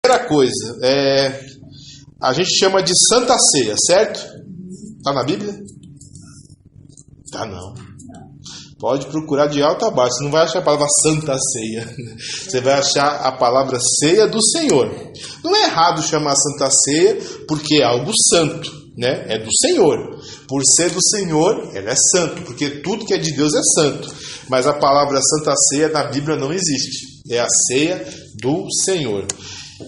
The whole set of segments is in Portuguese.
Primeira coisa, a gente chama de Santa Ceia, certo? Está na Bíblia? Tá não. Pode procurar de alto a baixo. Você não vai achar a palavra Santa Ceia. Você vai achar a palavra Ceia do Senhor. Não é errado chamar Santa Ceia porque é algo santo, né? É do Senhor. Por ser do Senhor, ela é santo, porque tudo que é de Deus é santo. Mas a palavra Santa Ceia na Bíblia não existe. É a ceia do Senhor.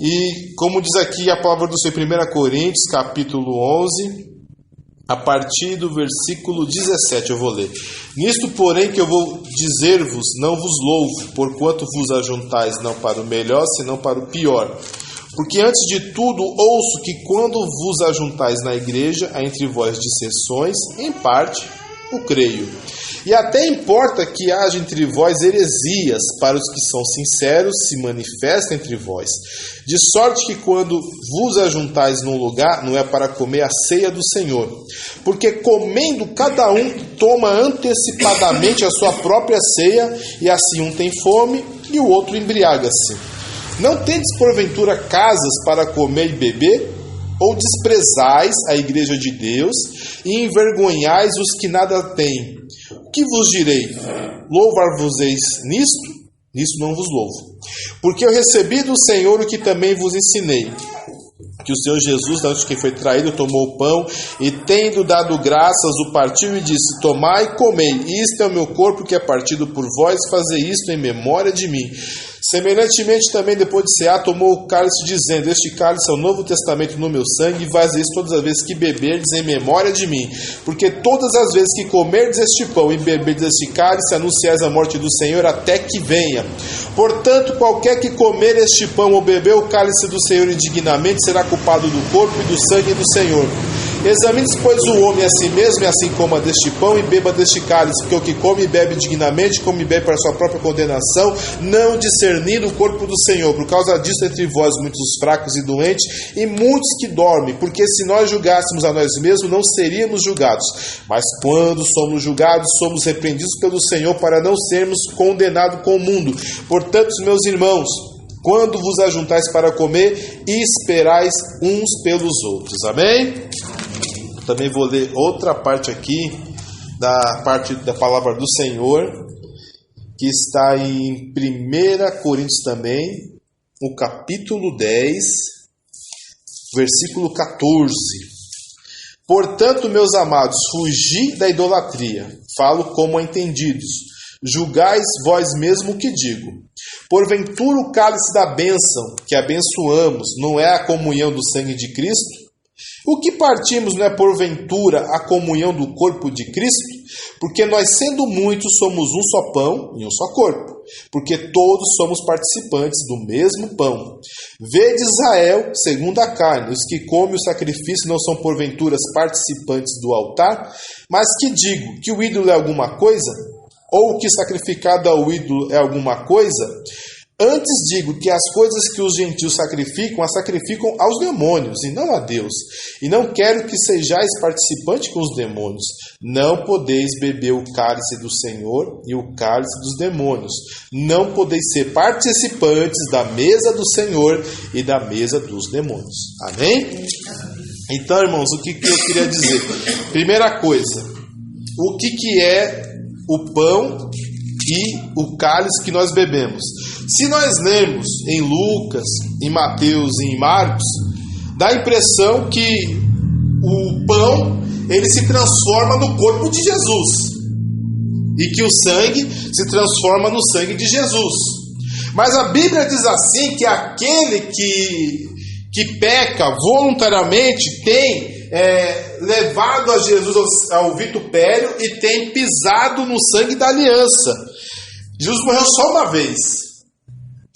E como diz aqui a palavra do Senhor em 1 Coríntios, capítulo 11, a partir do versículo 17, eu vou ler. Nisto, porém, que eu vou dizer-vos, não vos louvo, porquanto vos ajuntais não para o melhor, senão para o pior. Porque antes de tudo ouço que quando vos ajuntais na igreja, há entre vós dissensões, em parte o creio. E até importa que haja entre vós heresias, para os que são sinceros se manifestem entre vós. De sorte que quando vos ajuntais num lugar, não é para comer a ceia do Senhor. Porque comendo cada um toma antecipadamente a sua própria ceia, e assim um tem fome e o outro embriaga-se. Não tendes porventura casas para comer e beber? Ou desprezais a igreja de Deus e envergonhais os que nada têm? O que vos direi? Louvar-vos-eis nisto? Nisto não vos louvo. Porque eu recebi do Senhor o que também vos ensinei. Que o Senhor Jesus, antes que foi traído, tomou o pão e, tendo dado graças, o partiu e disse: tomai e comei, isto é o meu corpo que é partido por vós, fazei isto em memória de mim. Semelhantemente também, depois de cear, tomou o cálice, dizendo: este cálice é o novo testamento no meu sangue, e fazeis todas as vezes que beberdes em memória de mim. Porque todas as vezes que comerdes este pão e beberdes este cálice, anunciais a morte do Senhor até que venha. Portanto, qualquer que comer este pão ou beber o cálice do Senhor indignamente, será culpado do corpo e do sangue do Senhor. Examine-se, pois, o homem a si mesmo, e assim coma deste pão e beba deste cálice, porque o que come e bebe dignamente, come e bebe para a sua própria condenação, não discernindo o corpo do Senhor. Por causa disso, entre vós muitos fracos e doentes, e muitos que dormem, porque se nós julgássemos a nós mesmos, não seríamos julgados. Mas quando somos julgados, somos repreendidos pelo Senhor, para não sermos condenados com o mundo. Portanto, meus irmãos, quando vos ajuntais para comer, esperais uns pelos outros. Amém? Também vou ler outra parte aqui, da parte da palavra do Senhor, que está em 1 Coríntios também, o capítulo 10, versículo 14. Portanto, meus amados, fugi da idolatria, falo como entendidos, julgais vós mesmo o que digo. Porventura o cálice da bênção que abençoamos não é a comunhão do sangue de Cristo? O que partimos não é porventura a comunhão do corpo de Cristo? Porque nós, sendo muitos, somos um só pão e um só corpo. Porque todos somos participantes do mesmo pão. Vede Israel, segundo a carne, os que comem o sacrifício não são porventuras participantes do altar? Mas que digo, que o ídolo é alguma coisa? Ou que sacrificado ao ídolo é alguma coisa? Antes digo que as coisas que os gentios sacrificam, as sacrificam aos demônios, e não a Deus. E não quero que sejais participantes com os demônios. Não podeis beber o cálice do Senhor e o cálice dos demônios. Não podeis ser participantes da mesa do Senhor e da mesa dos demônios. Amém? Então, irmãos, o que eu queria dizer? Primeira coisa, o que é o pão e o cálice que nós bebemos? Se nós lermos em Lucas, em Mateus e em Marcos, dá a impressão que o pão ele se transforma no corpo de Jesus e que o sangue se transforma no sangue de Jesus. Mas a Bíblia diz assim que aquele que peca voluntariamente tem levado a Jesus ao vitupério e tem pisado no sangue da aliança. Jesus morreu só uma vez.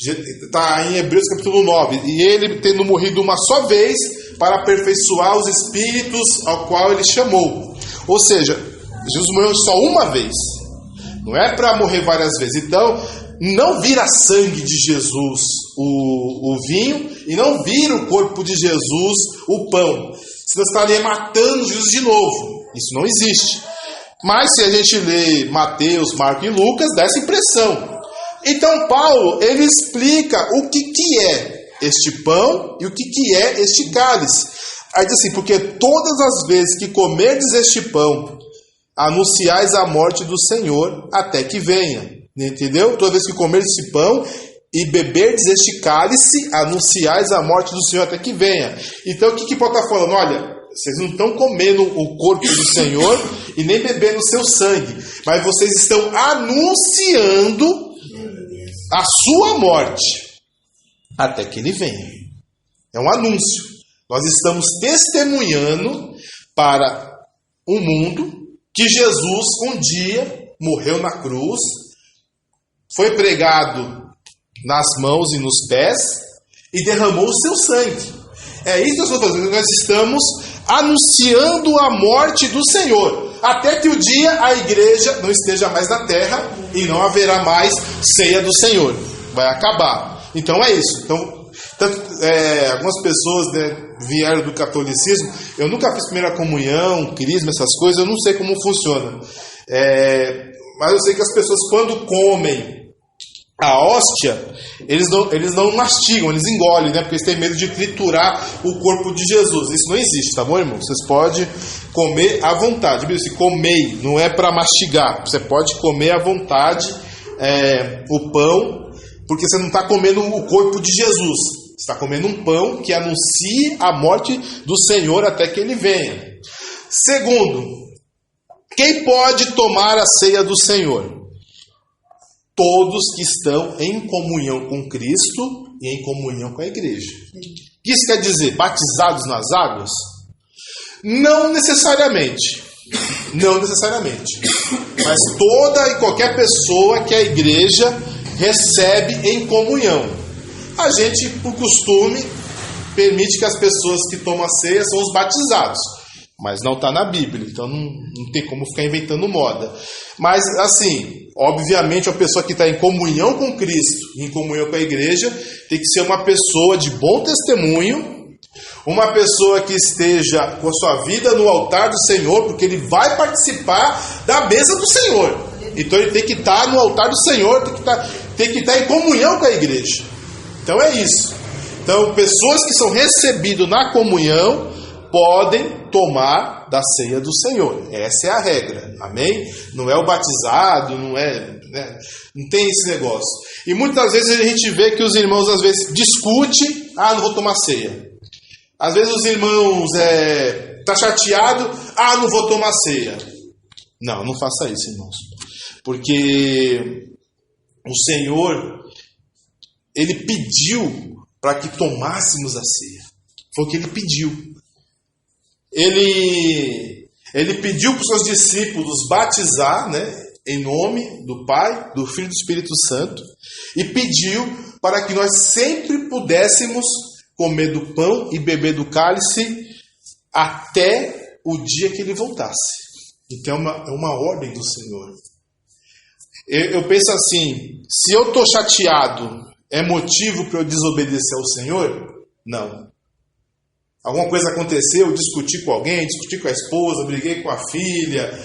Está em Hebreus capítulo 9. E ele tendo morrido uma só vez para aperfeiçoar os espíritos ao qual ele chamou. Ou seja, Jesus morreu só uma vez. Não é para morrer várias vezes. Então, não vira sangue de Jesus o vinho e não vira o corpo de Jesus o pão. Você estaria matando Jesus de novo. Isso não existe. Mas se a gente lê Mateus, Marcos e Lucas, dá essa impressão. Então Paulo, ele explica o que é. este pão e o que é este cálice. Aí diz assim, porque todas as vezes que comerdes este pão, anunciais a morte do Senhor até que venha. Entendeu? Toda vez que comerdes este pão e beberdes este cálice, anunciais a morte do Senhor até que venha. Então o que Paulo está falando? Olha, vocês não estão comendo o corpo do Senhor e nem bebendo o seu sangue, mas vocês estão anunciando a sua morte até que ele venha. É um anúncio. Nós estamos testemunhando para o mundo que Jesus um dia morreu na cruz, foi pregado nas mãos e nos pés e derramou o seu sangue. É isso que eu estou fazendo. Nós estamos anunciando a morte do Senhor, até que o dia a igreja não esteja mais na terra e não haverá mais ceia do Senhor. Vai acabar. Então é isso. Então, algumas pessoas, né, vieram do catolicismo. Eu nunca fiz primeira comunhão, crisma, essas coisas. Eu não sei como funciona. Mas eu sei que as pessoas, quando comem a hóstia, eles não mastigam, eles engolem, né? Porque eles têm medo de triturar o corpo de Jesus. Isso não existe, tá bom, irmão? Vocês podem comer à vontade. Se comei, não é para mastigar. Você pode comer à vontade o pão, porque você não está comendo o corpo de Jesus. Você está comendo um pão que anuncia a morte do Senhor até que ele venha. Segundo, quem pode tomar a ceia do Senhor? Todos que estão em comunhão com Cristo e em comunhão com a igreja. O que isso quer dizer? Batizados nas águas? Não necessariamente. Não necessariamente. Mas toda e qualquer pessoa que a igreja recebe em comunhão. A gente, por costume, permite que as pessoas que tomam a ceia são os batizados. Mas não está na Bíblia, então não tem como ficar inventando moda. Mas, assim, obviamente, a pessoa que está em comunhão com Cristo, em comunhão com a igreja, tem que ser uma pessoa de bom testemunho, uma pessoa que esteja com a sua vida no altar do Senhor, porque ele vai participar da mesa do Senhor. Então ele tem que estar no altar do Senhor, tem que estar em comunhão com a igreja. Então é isso. Então, pessoas que são recebidas na comunhão podem tomar da ceia do Senhor. Essa é a regra, amém? Não é o batizado, não é, né? Não tem esse negócio. E muitas vezes a gente vê que os irmãos às vezes discutem, não vou tomar ceia. Às vezes os irmãos tá chateado, não vou tomar ceia. Não faça isso, irmãos. Porque o Senhor, ele pediu para que tomássemos a ceia. Foi o que ele pediu. Ele pediu para os seus discípulos batizar, né, em nome do Pai, do Filho e do Espírito Santo, e pediu para que nós sempre pudéssemos comer do pão e beber do cálice até o dia que ele voltasse. Então é uma ordem do Senhor. Eu penso assim, se eu estou chateado, é motivo para eu desobedecer ao Senhor? Não. Alguma coisa aconteceu, eu discuti com alguém, discuti com a esposa, briguei com a filha,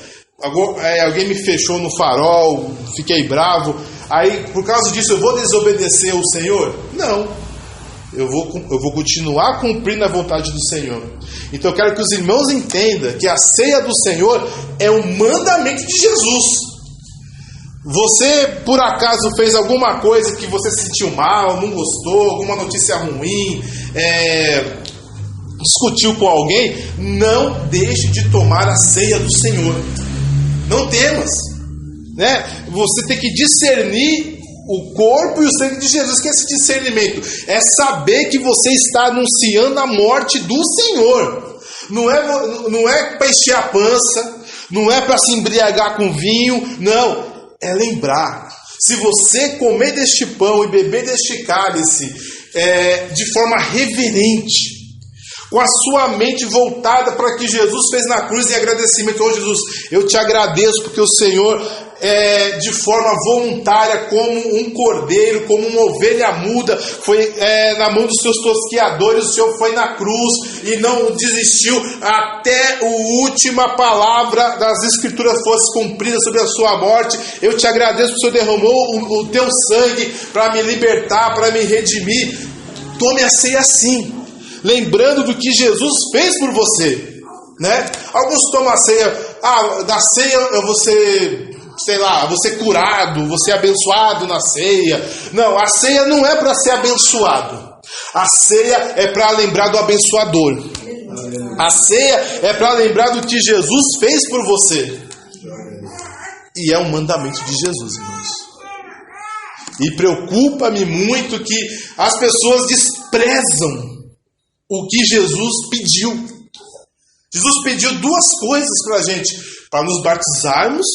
alguém me fechou no farol, fiquei bravo, aí por causa disso eu vou desobedecer ao Senhor? Não, eu vou continuar cumprindo a vontade do Senhor. Então eu quero que os irmãos entendam que a ceia do Senhor é um mandamento de Jesus. Você por acaso fez alguma coisa que você sentiu mal, não gostou, alguma notícia ruim, discutiu com alguém, não deixe de tomar a ceia do Senhor. Não temas, né? Você tem que discernir o corpo e o sangue de Jesus. Que é esse discernimento? É saber que você está anunciando a morte do Senhor. Não é para encher a pança, não é para se embriagar com vinho, não. É lembrar. Se você comer deste pão e beber deste cálice de forma reverente, com a sua mente voltada para o que Jesus fez na cruz, em agradecimento. Jesus, eu te agradeço porque o Senhor, de forma voluntária, como um cordeiro, como uma ovelha muda, foi na mão dos seus tosqueadores, o Senhor foi na cruz e não desistiu até a última palavra das Escrituras fosse cumprida sobre a sua morte. Eu te agradeço porque o Senhor derramou o teu sangue para me libertar, para me redimir. Tome a ceia assim, lembrando do que Jesus fez por você, né? Alguns tomam a ceia, na ceia eu vou ser, sei lá, vou ser curado, vou ser abençoado na ceia. Não, a ceia não é para ser abençoado. A ceia é para lembrar do abençoador. A ceia é para lembrar do que Jesus fez por você. E é um mandamento de Jesus, irmãos. E preocupa-me muito que as pessoas desprezam o que Jesus pediu. Jesus pediu duas coisas para a gente: para nos batizarmos.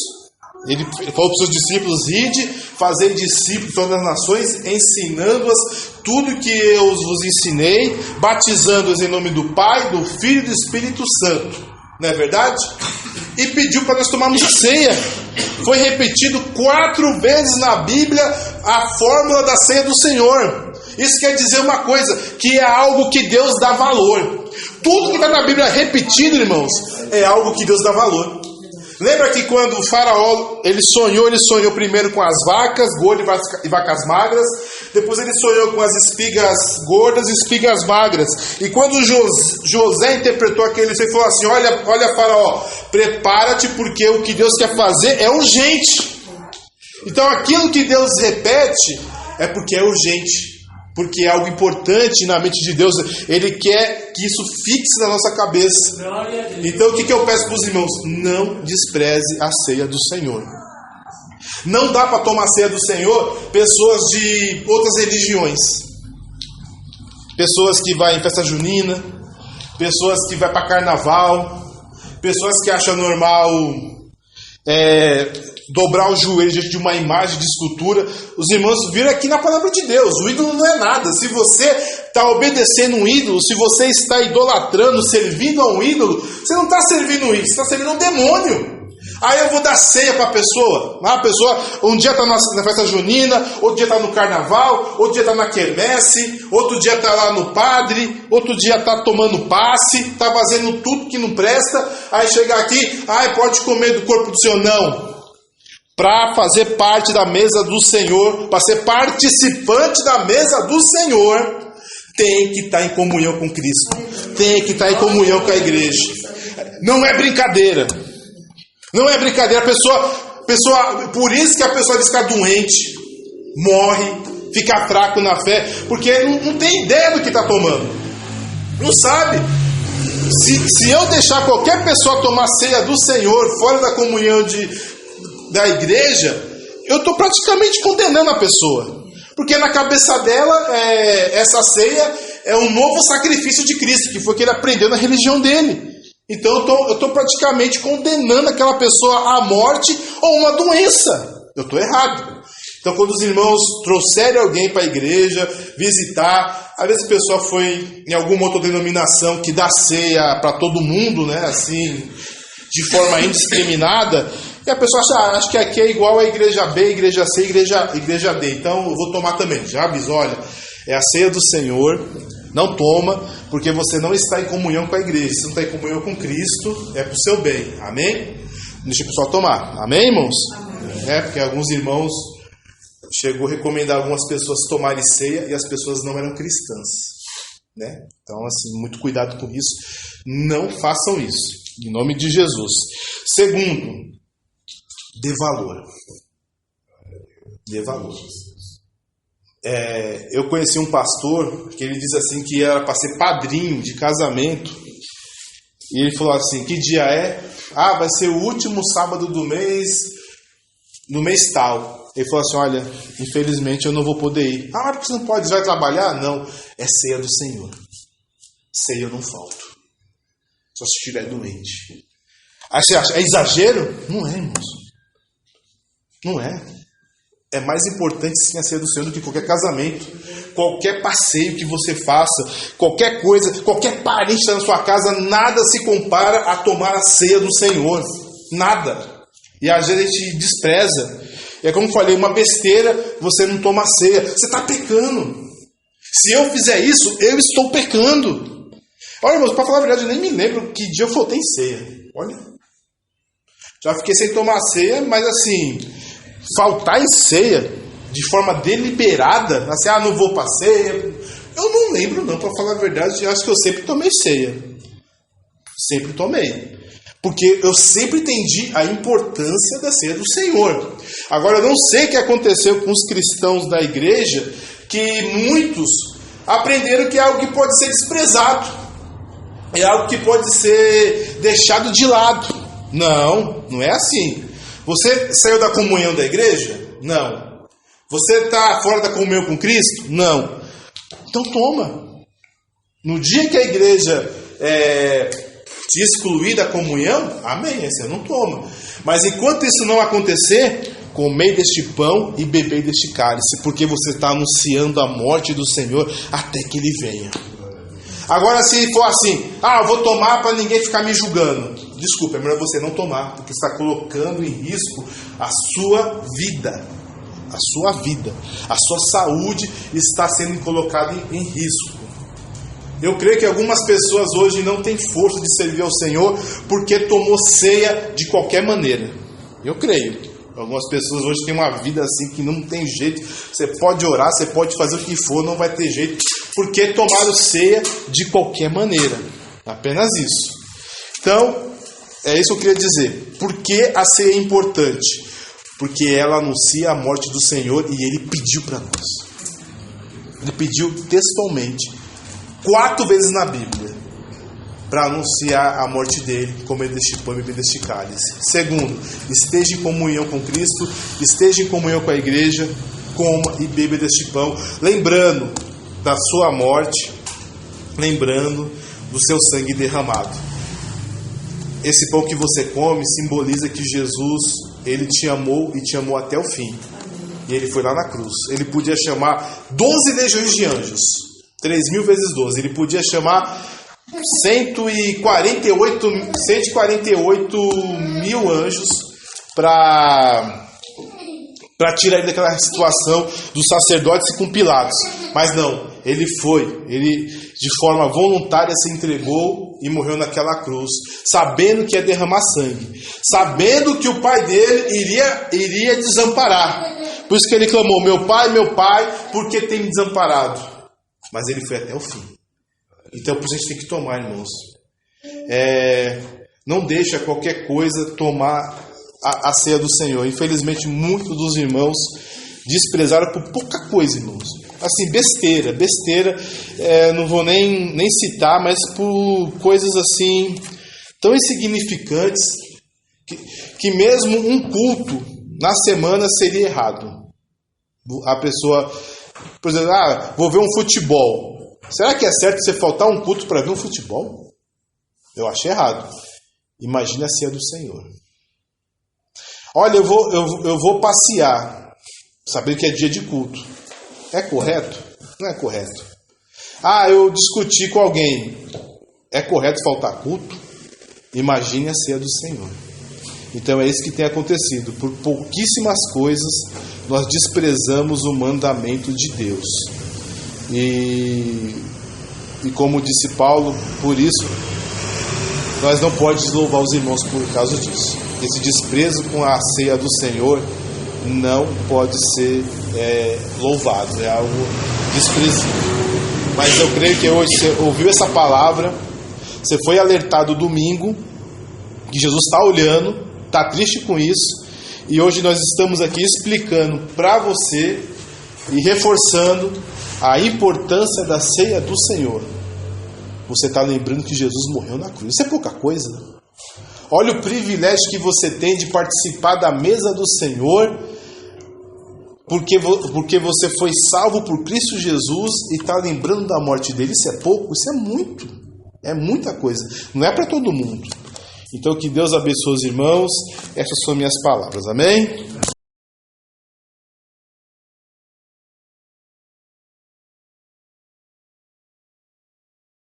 Ele falou para os seus discípulos: ide, fazei discípulos de todas as nações, ensinando-as tudo que eu vos ensinei, batizando-os em nome do Pai, do Filho e do Espírito Santo. Não é verdade? E pediu para nós tomarmos ceia. Foi repetido 4 vezes na Bíblia a fórmula da ceia do Senhor. Isso quer dizer uma coisa, que é algo que Deus dá valor. Tudo que está na Bíblia repetido, irmãos, é algo que Deus dá valor. Lembra que quando o faraó, ele sonhou primeiro com as vacas gordas e vacas magras. Depois ele sonhou com as espigas gordas e espigas magras. E quando José interpretou aquele sonho, ele falou assim: olha faraó, prepara-te, porque o que Deus quer fazer é urgente. Então aquilo que Deus repete é porque é urgente. Porque é algo importante na mente de Deus. Ele quer que isso fixe na nossa cabeça. Então o que eu peço para os irmãos? Não despreze a ceia do Senhor. Não dá para tomar a ceia do Senhor pessoas de outras religiões. Pessoas que vão em festa junina. Pessoas que vão para carnaval. Pessoas que acham normal dobrar o joelho diante de uma imagem de escultura. Os irmãos viram aqui na palavra de Deus: o ídolo não é nada. Se você está obedecendo um ídolo, se você está idolatrando, servindo a um ídolo, você não está servindo um ídolo, você está servindo um demônio. Aí eu vou dar ceia para a pessoa. A pessoa um dia está na festa junina, outro dia está no carnaval, outro dia está na quermesse, outro dia está lá no padre, outro dia está tomando passe, está fazendo tudo que não presta. Aí chega aqui: pode comer do corpo do Senhor. Não. Para fazer parte da mesa do Senhor, para ser participante da mesa do Senhor, tem que estar em comunhão com Cristo, tem que estar em comunhão com a igreja. Não é brincadeira. Não é brincadeira. Por isso que a pessoa fica doente, morre, fica fraco na fé, porque não tem ideia do que está tomando, não sabe. Se eu deixar qualquer pessoa tomar ceia do Senhor fora da comunhão da igreja, eu estou praticamente condenando a pessoa, porque na cabeça dela essa ceia é um novo sacrifício de Cristo, que foi o que ele aprendeu na religião dele. Então eu estou praticamente condenando aquela pessoa à morte ou uma doença. Eu estou errado. Então quando os irmãos trouxerem alguém para a igreja, visitar, às vezes a pessoa foi em alguma outra denominação que dá ceia para todo mundo, né, assim, de forma indiscriminada, e a pessoa acha que aqui é igual a igreja B, igreja C, igreja D, então eu vou tomar também. Já aviso: olha, é a ceia do Senhor, não toma, porque você não está em comunhão com a igreja. Se não está em comunhão com Cristo, é para o seu bem. Amém? Deixa o pessoal tomar. Amém, irmãos? Amém. Porque alguns irmãos chegou a recomendar algumas pessoas tomarem ceia e as pessoas não eram cristãs, né? Então, assim, muito cuidado com isso. Não façam isso, em nome de Jesus. Segundo, dê valor. Dê valor. Eu conheci um pastor que ele diz assim que era para ser padrinho de casamento. E ele falou assim: que dia é? Vai ser o último sábado do mês, no mês tal. Ele falou assim: olha, infelizmente eu não vou poder ir. Porque você não pode, vai trabalhar? Não, é ceia do Senhor. Ceia eu não falto, só se estiver doente. Aí você acha, é exagero? Não é, irmãos. Não é. É mais importante sim a ceia do Senhor do que qualquer casamento, qualquer passeio que você faça, qualquer coisa, qualquer parente que está na sua casa, nada se compara a tomar a ceia do Senhor. Nada. E às vezes a gente despreza. É como eu falei, uma besteira, você não toma a ceia. Você está pecando. Se eu fizer isso, eu estou pecando. Olha, irmãos, para falar a verdade, eu nem me lembro que dia eu faltei em ceia. Olha. Já fiquei sem tomar ceia, mas assim, faltar em ceia de forma deliberada, assim, não vou para ceia, Eu não lembro não, para falar a verdade, eu acho que eu sempre tomei ceia. Sempre tomei. Porque eu sempre entendi a importância da ceia do Senhor. Agora, eu não sei o que aconteceu com os cristãos da igreja, que muitos aprenderam que é algo que pode ser desprezado. É algo que pode ser deixado de lado. Não, não é assim. Você saiu da comunhão da igreja? Não. Você está fora da comunhão com Cristo? Não. Então toma. No dia que a igreja te excluir da comunhão, amém, você não toma. Mas enquanto isso não acontecer, comei deste pão e bebei deste cálice, porque você está anunciando a morte do Senhor até que Ele venha. Agora, se for assim, eu vou tomar para ninguém ficar me julgando. Desculpa, é melhor você não tomar, porque está colocando em risco a sua vida. A sua vida, a sua saúde está sendo colocada em risco. Eu creio que algumas pessoas hoje não têm força de servir ao Senhor porque tomou ceia de qualquer maneira. Eu creio. Algumas pessoas hoje têm uma vida assim que não tem jeito. Você pode orar, você pode fazer o que for, não vai ter jeito, porque tomaram ceia de qualquer maneira. Apenas isso. Então, é isso que eu queria dizer. Por que a ceia é importante? Porque ela anuncia a morte do Senhor e Ele pediu para nós. Ele pediu textualmente, 4 vezes na Bíblia, para anunciar a morte dele, comer deste pão e beber deste cálice. Segundo, esteja em comunhão com Cristo, esteja em comunhão com a igreja, coma e beba deste pão, lembrando da sua morte, lembrando do seu sangue derramado. Esse pão que você come simboliza que Jesus, Ele te amou e te amou até o fim. E Ele foi lá na cruz. Ele podia chamar 12 legiões de anjos, 3.000 vezes 12. Ele podia chamar 148 mil anjos para tirar ele daquela situação dos sacerdotes com Pilatos. Mas não, ele de forma voluntária se entregou e morreu naquela cruz, sabendo que ia derramar sangue, sabendo que o pai dele iria desamparar. Por isso que ele clamou, meu pai, por que tem me desamparado? Mas ele foi até o fim. Então por isso a gente tem que tomar, irmãos. Não deixa qualquer coisa tomar a ceia do Senhor. Infelizmente muitos dos irmãos desprezaram por pouca coisa, irmãos. Assim, besteira, não vou nem citar, mas por coisas assim tão insignificantes que mesmo um culto na semana seria errado. A pessoa, por exemplo, vou ver um futebol. Será que é certo você faltar um culto para ver um futebol? Eu acho errado. Imagine a ceia do Senhor. Olha, eu vou passear, sabendo que é dia de culto. É correto? Não é correto. Eu discuti com alguém. É correto faltar culto? Imagine a ceia do Senhor. Então é isso que tem acontecido. Por pouquíssimas coisas nós desprezamos o mandamento de Deus. E como disse Paulo, por isso nós não podemos louvar os irmãos por causa disso. Esse desprezo com a ceia do Senhor não pode ser louvado, é algo desprezível. Mas eu creio que hoje você ouviu essa palavra, você foi alertado domingo, que Jesus está olhando, está triste com isso, e hoje nós estamos aqui explicando para você e reforçando a importância da ceia do Senhor. Você está lembrando que Jesus morreu na cruz. Isso é pouca coisa. Olha o privilégio que você tem de participar da mesa do Senhor, porque você foi salvo por Cristo Jesus e está lembrando da morte dele. Isso é pouco? Isso é muito. É muita coisa. Não é para todo mundo. Então que Deus abençoe os irmãos. Essas são minhas palavras. Amém?